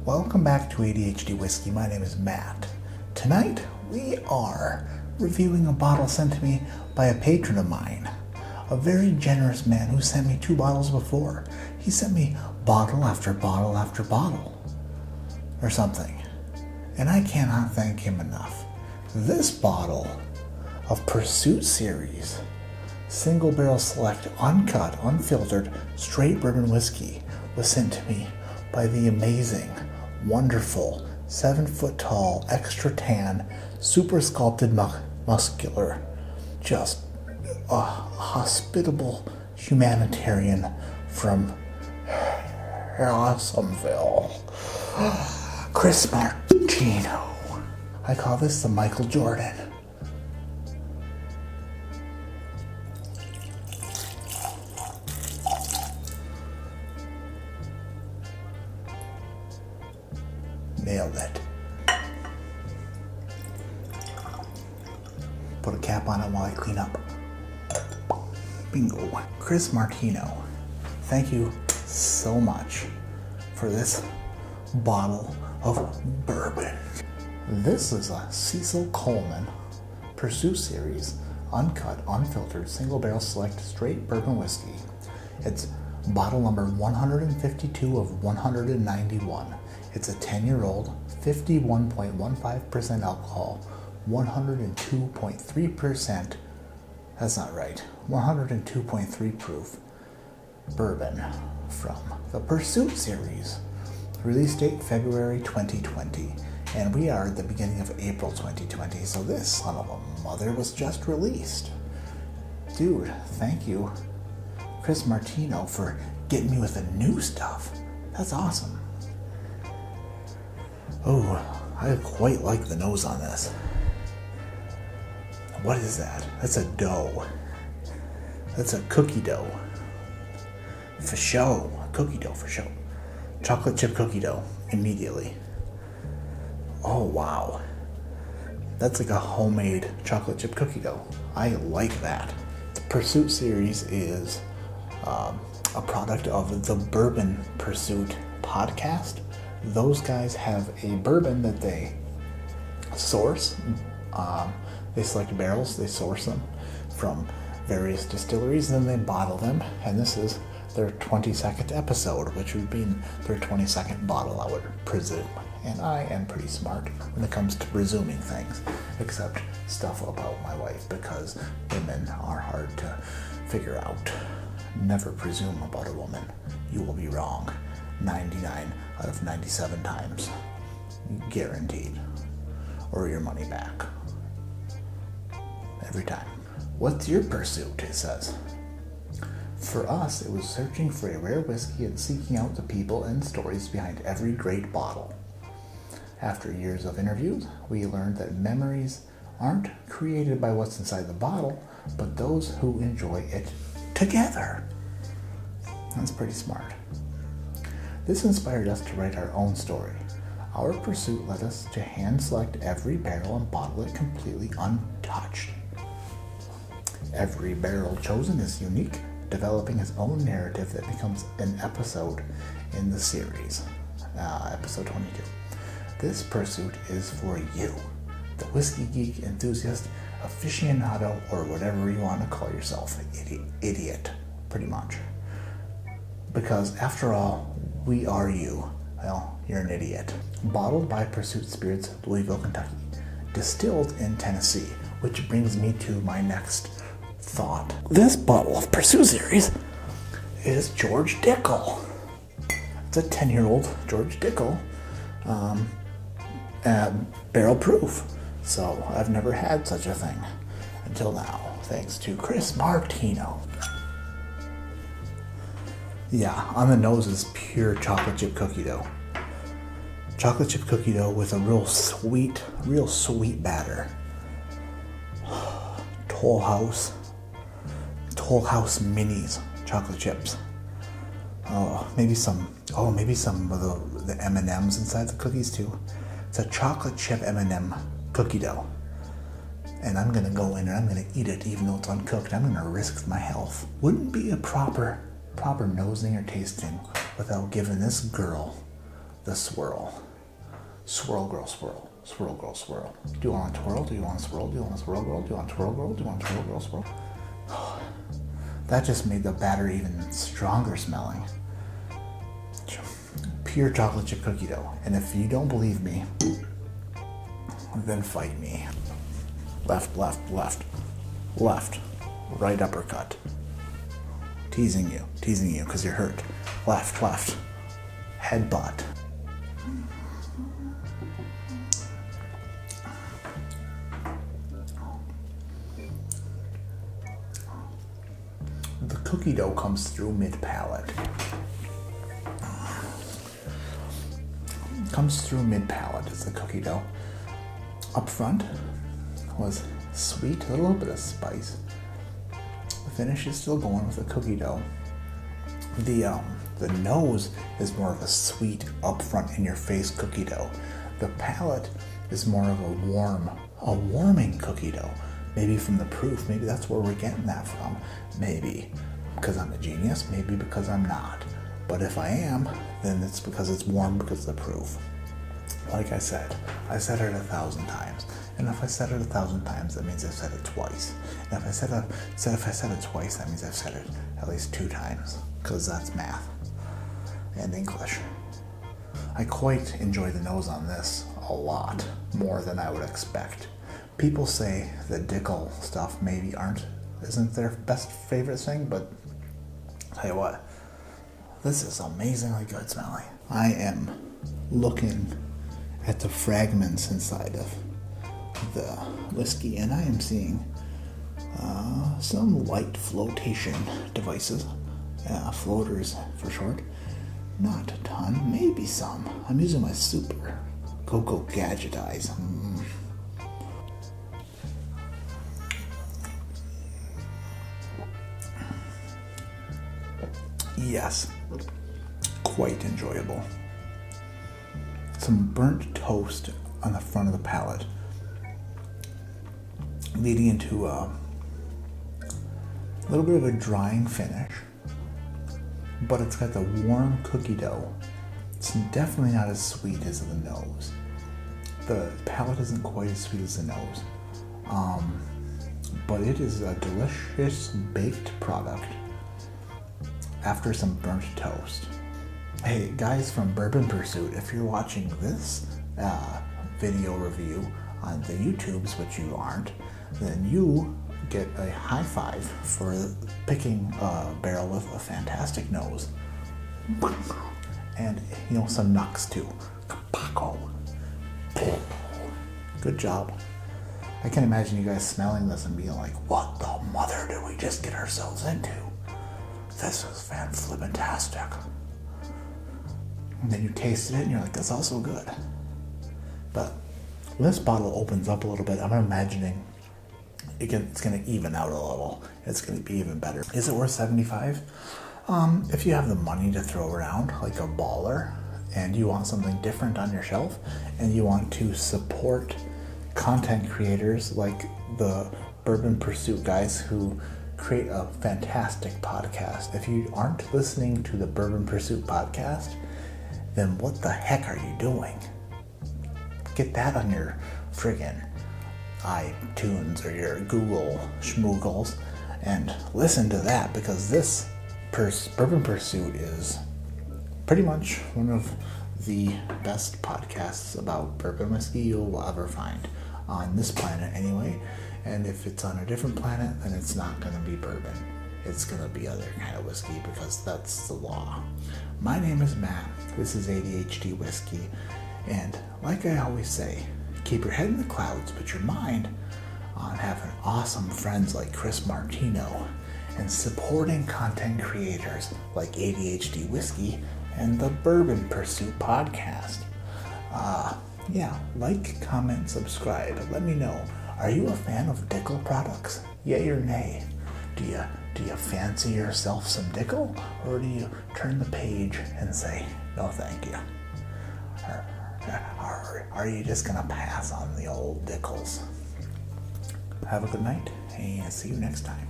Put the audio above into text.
Welcome back to ADHD Whiskey. My name is Matt. Tonight we are reviewing a bottle sent to me by a patron of mine, a very generous man who sent me 2 bottles before. He sent me bottle after bottle after bottle or something, and I cannot thank him enough. This bottle of Pursuit Series Single Barrel Select Uncut Unfiltered Straight Bourbon Whiskey was sent to me by the amazing, wonderful, 7-foot tall, extra tan, super sculpted, muscular, just a hospitable humanitarian from Awesomerville, Chris Martino. I call this the Michael Jordan. Nailed it. Put a cap on it while I clean up. Bingo. Chris Martino, thank you so much for this bottle of bourbon. This is a Cecil Coleman Pursuit Series Uncut Unfiltered Single Barrel Select Straight Bourbon Whiskey. It's bottle number 152 of 191. It's a 10-year-old, 51.15% alcohol, 102.3%, that's not right, 102.3 proof bourbon from the Pursuit Series. Release date February 2020, and we are at the beginning of April 2020, so this son of a mother was just released. Dude, thank you, Chris Martino, for getting me with the new stuff. That's awesome. Oh, I quite like the nose on this. What is that? That's a dough. That's a cookie dough. For show. Cookie dough for show. Chocolate chip cookie dough. Immediately. Oh, wow. That's like a homemade chocolate chip cookie dough. I like that. The Pursuit Series is a product of the Bourbon Pursuit podcast. Those guys have a bourbon that they source. They select barrels, they source them from various distilleries, and then they bottle them. And this is their 22nd episode, which would be their 22nd bottle, I would presume. And I am pretty smart when it comes to presuming things, except stuff about my wife, because women are hard to figure out. Never presume about a woman. You will be wrong 99 out of 97 times. Guaranteed. Or your money back. Every time. What's your pursuit? It says. For us, it was searching for a rare whiskey and seeking out the people and stories behind every great bottle. After years of interviews, we learned that memories aren't created by what's inside the bottle, but those who enjoy it together. That's pretty smart. This inspired us to write our own story. Our pursuit led us to hand select every barrel and bottle it completely untouched. Every barrel chosen is unique, developing its own narrative that becomes an episode in the series. Episode 22. This pursuit is for you, the whiskey geek, enthusiast, aficionado, or whatever you want to call yourself. Idiot, pretty much. Because after all, we are you. Well, you're an idiot. Bottled by Pursuit Spirits, Louisville, Kentucky. Distilled in Tennessee, which brings me to my next thought. This bottle of Pursuit Series is George Dickel. It's a 10-year-old George Dickel barrel proof. So I've never had such a thing until now, thanks to Chris Martino. Yeah, on the nose is pure chocolate chip cookie dough. Chocolate chip cookie dough with a real sweet batter. Toll House minis, chocolate chips. Maybe some of the M&Ms inside the cookies too. It's a chocolate chip M&M cookie dough. And I'm gonna go in and I'm gonna eat it even though it's uncooked. I'm gonna risk my health. Wouldn't be a proper nosing or tasting without giving this girl the swirl. Swirl, girl, swirl. Swirl, girl, swirl. Do you want to twirl? Do you want to swirl? Do you want to swirl, girl? Do you want to twirl, girl? Do you want to twirl, girl, swirl? That just made the batter even stronger smelling. Pure chocolate chip cookie dough. And if you don't believe me, then fight me. Left, left, left, left. Right uppercut. Teasing you, because you're hurt. Left, left. Headbutt. The cookie dough comes through mid-palate. Comes through mid-palate is the cookie dough. Up front was sweet, a little bit of spice. The finish is still going with the cookie dough. The nose is more of a sweet, upfront, in-your-face cookie dough. The palate is more of a warming cookie dough. Maybe from the proof, maybe that's where we're getting that from. Maybe because I'm a genius, maybe because I'm not. But if I am, then it's because it's warm because of the proof. Like I said it 1,000 times. And if I said it 1,000 times, that means I've said it twice. And if I said it twice, that means I've said it at least 2 times. Because that's math and English. I quite enjoy the nose on this a lot, more than I would expect. People say the Dickel stuff maybe isn't their best favorite thing, but I'll tell you what, this is amazingly good smelling. I am looking at the fragments inside of the whiskey, and I am seeing some light flotation devices, floaters for short. Not a ton, maybe some. I'm using my super cocoa gadget eyes. Yes, quite enjoyable. Some burnt toast on the front of the palate, leading into a little bit of a drying finish, but it's got the warm cookie dough. It's definitely not as sweet as the nose. The palate isn't quite as sweet as the nose, but it is a delicious baked product after some burnt toast. Hey guys from Bourbon Pursuit, if you're watching this video review on the YouTubes, which you aren't, then you get a high five for picking a barrel with a fantastic nose. And, some knucks too. Capaco. Good job. I can imagine you guys smelling this and being like, what the mother did we just get ourselves into? This is fan-flippantastic. And then you tasted it and you're like, that's also good. But when this bottle opens up a little bit, I'm imagining it's going to even out a little. It's going to be even better. Is it worth $75? If you have the money to throw around like a baller and you want something different on your shelf and you want to support content creators like the Bourbon Pursuit guys who create a fantastic podcast. If you aren't listening to the Bourbon Pursuit podcast, then what the heck are you doing? Get that on your friggin' iTunes or your Google schmoogles and listen to that, because this Bourbon Pursuit is pretty much one of the best podcasts about bourbon whiskey you'll ever find on this planet anyway. And if it's on a different planet, then it's not going to be bourbon. It's going to be other kind of whiskey, because that's the law. My name is Matt. This is ADHD Whiskey. And like I always say, keep your head in the clouds, but your mind on having awesome friends like Chris Martino and supporting content creators like ADHD Whiskey and the Bourbon Pursuit podcast. Like, comment, subscribe. Let me know. Are you a fan of Dickel products? Yay or nay? Do you fancy yourself some Dickel? Or do you turn the page and say, no thank you? Or are you just gonna pass on the old Dickels? Have a good night and see you next time.